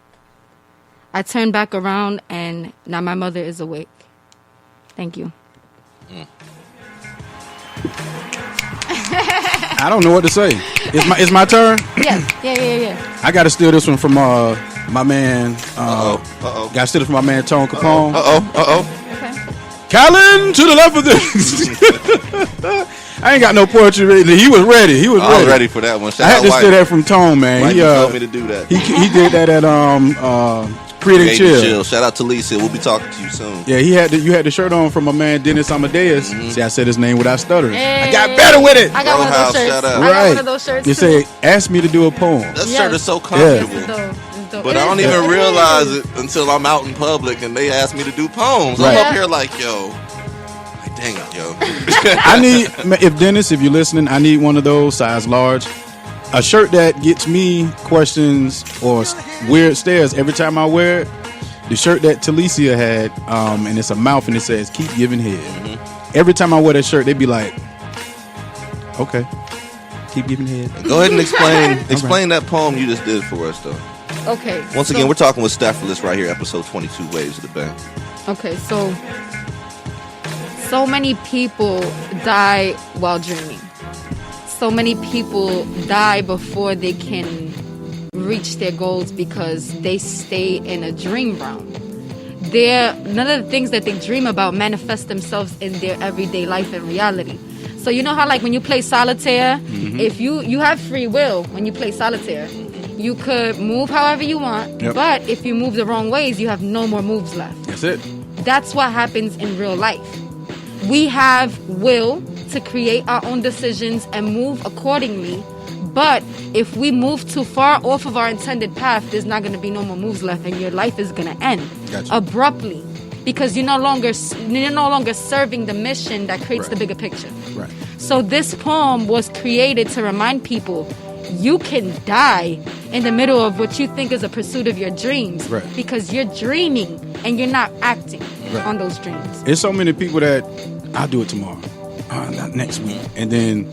I turned back around, and now my mother is awake. Thank you. I don't know what to say. It's my turn? Yes. Yeah. I got to steal this one from my man. Got to steal it from my man, Tone Capone. Okay. Callan to the left of this. I ain't got no poetry ready. He was ready. I was ready for that one. I had to steal that from Tone, man. He told me to do that. He did that at Creating Chill. Shout out to Lisa. We'll be talking to you soon. Yeah, you had the shirt on from my man Dennis Amadeus. See, I said his name without stuttering. Hey. I got better with it. I got one of those shirts. Shout out. I got one of those shirts. You say, ask me to do a poem. That shirt is so comfortable. It's dope. But I don't even realize it until I'm out in public and they ask me to do poems. Right. I'm up here like, yo. Dang it, yo. I need, if Dennis, if you're listening, I need one of those, size large. A shirt that gets me questions or weird stares every time I wear it. The shirt that Talicia had, and it's a mouth and it says, keep giving head. Mm-hmm. Every time I wear that shirt, they be like, okay, keep giving head. Go ahead and explain that poem you just did for us, though. Okay. Once again, we're talking with STEFFORTLESS right here, episode 22, Waves of the Bank. Okay, so many people die while dreaming. So many people die before they can reach their goals because they stay in a dream realm. None of the things that they dream about manifest themselves in their everyday life and reality. So you know how like when you play solitaire, if you have free will when you play solitaire, you could move however you want, but if you move the wrong ways, you have no more moves left. That's it. That's what happens in real life. We have will to create our own decisions and move accordingly. But if we move too far off of our intended path, there's not going to be no more moves left, and your life is going to end abruptly because you're no longer serving the mission that creates the bigger picture. Right. So this poem was created to remind people you can die in the middle of what you think is a pursuit of your dreams because you're dreaming and you're not acting on those dreams. There's so many people that I'll do it tomorrow, not next week, and then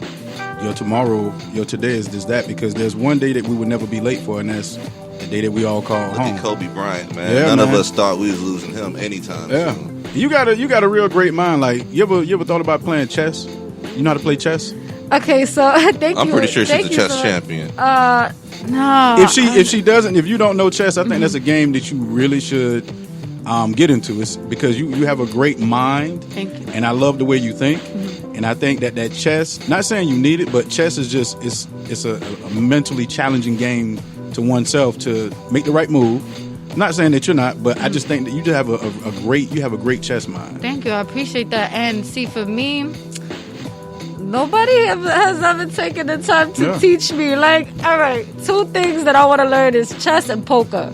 tomorrow, today is just that because there's one day that we would never be late for, and that's the day that we all call home. Kobe Bryant, man. None of us thought we was losing him anytime soon. You got a real great mind. Like you ever thought about playing chess? You know how to play chess? Okay, so thank you. I'm pretty sure she's a chess champion. No. If she doesn't, if you don't know chess, I think that's a game that you really should get into. It's because you have a great mind. Thank you. And I love the way you think. And I think that chess, not saying you need it, but chess is just it's a mentally challenging game to oneself to make the right move. I'm not saying that you're not, but I just think that you just have a great chess mind. Thank you, I appreciate that. And see, for me, nobody has ever taken the time to teach me. Like, all right, two things that I want to learn is chess and poker.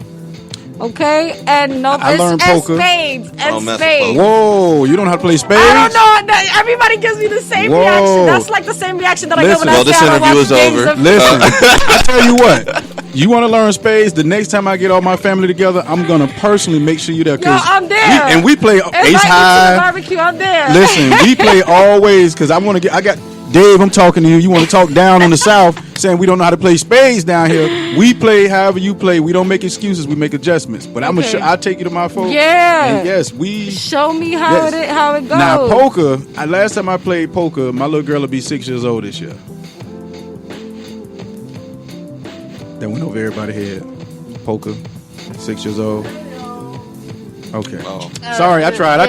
Okay, and I learned poker. Spades and spades. Whoa, you don't know how to play spades? I don't know. Everybody gives me the same reaction. That's like the same reaction that I get when I say I watch games of Listen, I tell you what. You want to learn spades? The next time I get all my family together, I'm gonna personally make sure you're there. Yo, I'm there. We play ace high. Barbecue, I'm there. Listen, we play always because I got Dave. I'm talking to you. You want to talk down on the South, saying we don't know how to play spades down here. We play however you play. We don't make excuses. We make adjustments. But I'll take you to my folks. Yeah. And yes, we show me how it goes. Now poker. Last time I played poker, my little girl will be 6 years old this year. That went over everybody's head. Poker, 6 years old. Okay. Sorry, I tried.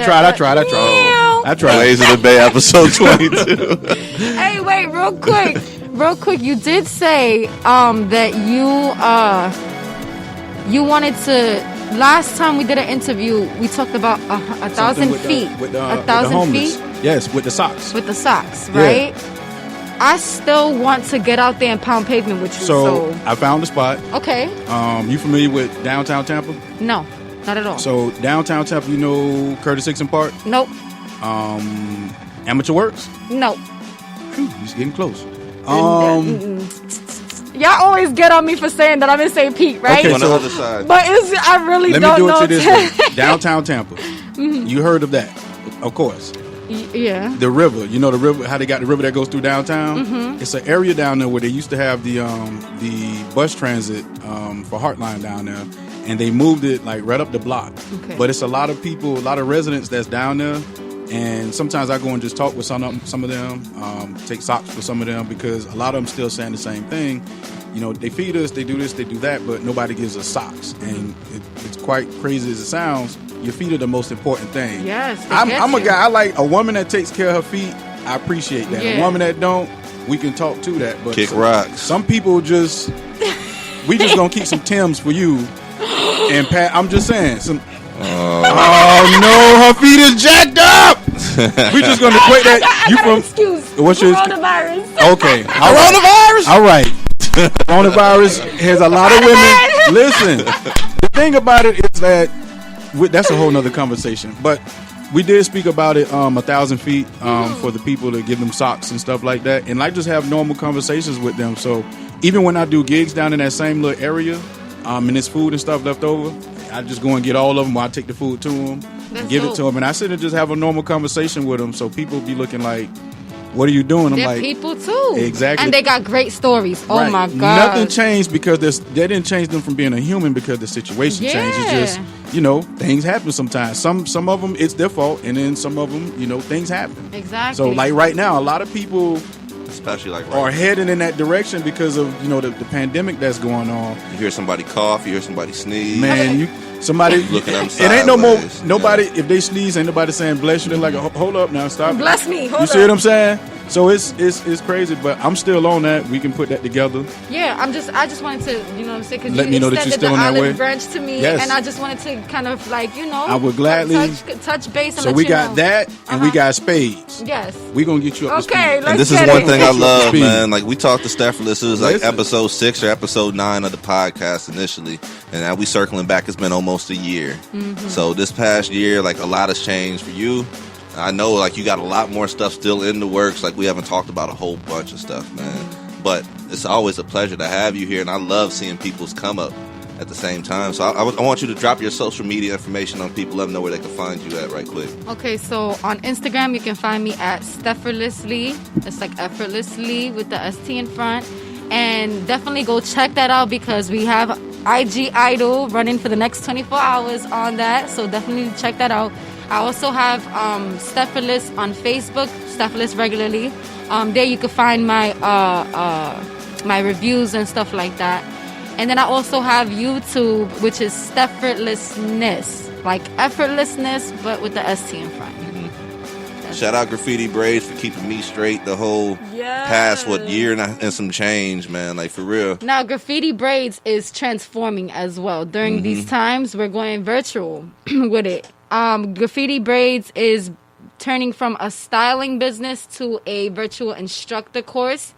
Waves of the Bay, episode 22. Hey, wait, real quick. You did say that you wanted to. Last time we did an interview, we talked about 1,000 feet. With the 1,000 feet. Yes, with the socks. With the socks, right? Yeah. I still want to get out there and pound pavement with you. So I found a spot. Okay. You familiar with downtown Tampa? No, not at all. So downtown Tampa, you know Curtis Hickson Park? Nope. Amateur Works? Nope. Whew, he's getting close. Y'all always get on me for saying that I'm in St. Pete, right? Okay, on the other side. But I really let don't know. me do it to this way. Downtown Tampa. Mm-hmm. You heard of that, of course. Yeah. The river. You know the river, how they got the river that goes through downtown? Mm-hmm. It's an area down there where they used to have the bus transit for Heartline down there. And they moved it like right up the block. Okay. But it's a lot of people, a lot of residents that's down there. And sometimes I go and just talk with some of them, take socks for some of them, because a lot of them still saying the same thing. You know, they feed us, they do this, they do that, but nobody gives us socks. And it's quite crazy as it sounds. Your feet are the most important thing. Yes, I'm a guy. I like a woman that takes care of her feet. I appreciate that. Yeah. A woman that don't, we can talk to that. But Kick rocks. Some people just, we just gonna keep some Timbs for you. And Pat, I'm just saying. Oh no, her feet is jacked up. We just gonna equate that. I got an excuse. What's your coronavirus? Okay, coronavirus. All right, coronavirus has a lot of women. Listen, the thing about it is that that's a whole nother conversation. But we did speak about it 1,000 feet for the people to give them socks and stuff like that, and I just have normal conversations with them. So even when I do gigs down in that same little area, and there's food and stuff left over, I just go and get all of them while I take the food to them, and give it to them, and I sit and just have a normal conversation with them. So people be looking like, "What are you doing?" I'm They're like, people too, exactly, and they got great stories. Oh right. my god, nothing changed because they didn't change them from being a human because the situation changed. It's just things happen sometimes. Some of them it's their fault, and then some of them things happen. Exactly. So like right now, a lot of people, especially like are heading in that direction because of the pandemic that's going on. You hear somebody cough, you hear somebody sneeze. Man, somebody looking at them it ain't no more. sideways. Nobody if they sneeze, ain't nobody saying bless you. They're like, hold up now, stop. Bless me. Hold You see up. what I'm saying? So it's crazy, but I'm still on that. We can put that together. Yeah, I just wanted to, you know what I'm saying? Because Let me know that you're still on that way. olive branch to me, Yes. and I just wanted to kind of like, I would gladly touch base. And So let we you got know. that, and we got spades. Yes. We gonna get you up to speed. Okay, let's And this is get one it. thing I love, Speed. man. Like we talked to Steffortless, it was like Listen. episode 6 or episode 9 of the podcast initially, and now we circling back. It's been almost a year. Mm-hmm. So this past year, like a lot has changed for you. I know, like you got a lot more stuff still in the works. Like we haven't talked about a whole bunch of stuff, man. But it's always a pleasure to have you here, and I love seeing people's come up at the same time. So I want you to drop your social media information on people, let them know where they can find you at right quick. Okay, so on Instagram, you can find me at Steffortlessly. It's like effortlessly with the ST in front. And definitely go check that out because we have IG Idol running for the next 24 hours on that. So definitely check that out. I also have Steffortless on Facebook, Steffortless regularly. There you can find my my reviews and stuff like that. And then I also have YouTube, which is Steffortlessness, like effortlessness, but with the ST in front. Shout out Graffiti Braids for keeping me straight the whole past year and some change, man. Like for real. Now Graffiti Braids is transforming as well. During these times, we're going virtual with it. Graffiti Braids is turning from a styling business to a virtual instructor course.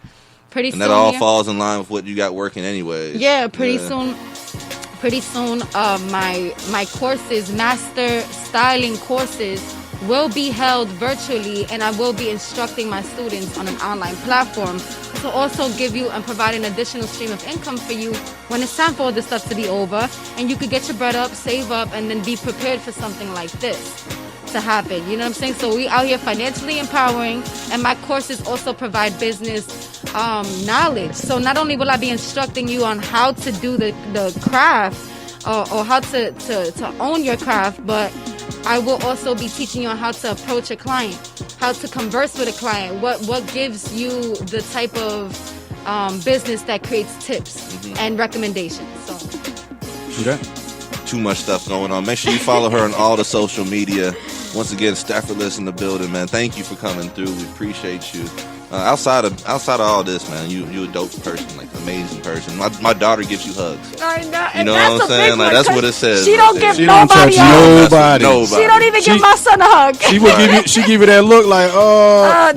Pretty soon. And that all falls in line with what you got working anyways. Yeah, pretty soon. My courses, master styling courses, will be held virtually, and I will be instructing my students on an online platform to also give you and provide an additional stream of income for you when it's time for all this stuff to be over, and you could get your bread up, save up, and then be prepared for something like this to happen. You know what I'm saying? So we out here financially empowering, and my courses also provide business knowledge. So not only will I be instructing you on how to do the craft or how to own your craft, but I will also be teaching you on how to approach a client, how to converse with a client, what gives you the type of business that creates tips and recommendations. So See that? Too much stuff going on. Make sure you follow her on all the social media. Once again, Steffortless in the building, man. Thank you for coming through. We appreciate you. Outside of all this, man, you a dope person, like amazing person. My daughter gives you hugs. I know. You know what I'm saying? Like that's what it says. She don't give She don't nobody touch a hug. nobody. She don't even give my son a hug. She give you that look like,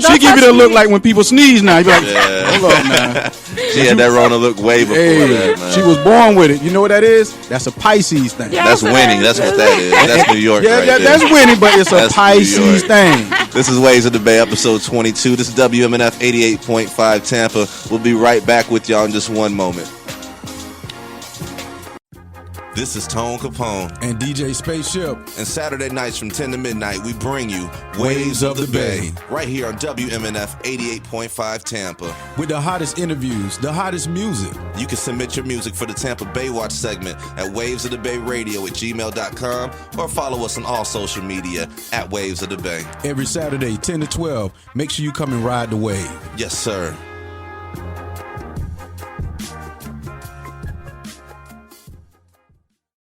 she give you that look like when people sneeze now. You be like, hold up now. She had that Rona look way before that, man. She was born with it. You know what that is? That's a Pisces thing. That's winning. That's what that is. That's New York. Yeah, right there. that's winning, but it's a That's Pisces thing. This is Waves of the Bay, episode 22. This is WMNF 88.5 Tampa. We'll be right back with y'all in just one moment. This is Tone Capone. And DJ Spaceship. And Saturday nights from 10 to midnight, we bring you Waves of the Bay. Right here on WMNF 88.5 Tampa. With the hottest interviews, the hottest music. You can submit your music for the Tampa Bay Watch segment at wavesofthebayradio@gmail.com or follow us on all social media at Waves of the Bay. Every Saturday, 10 to 12. Make sure you come and ride the wave. Yes, sir.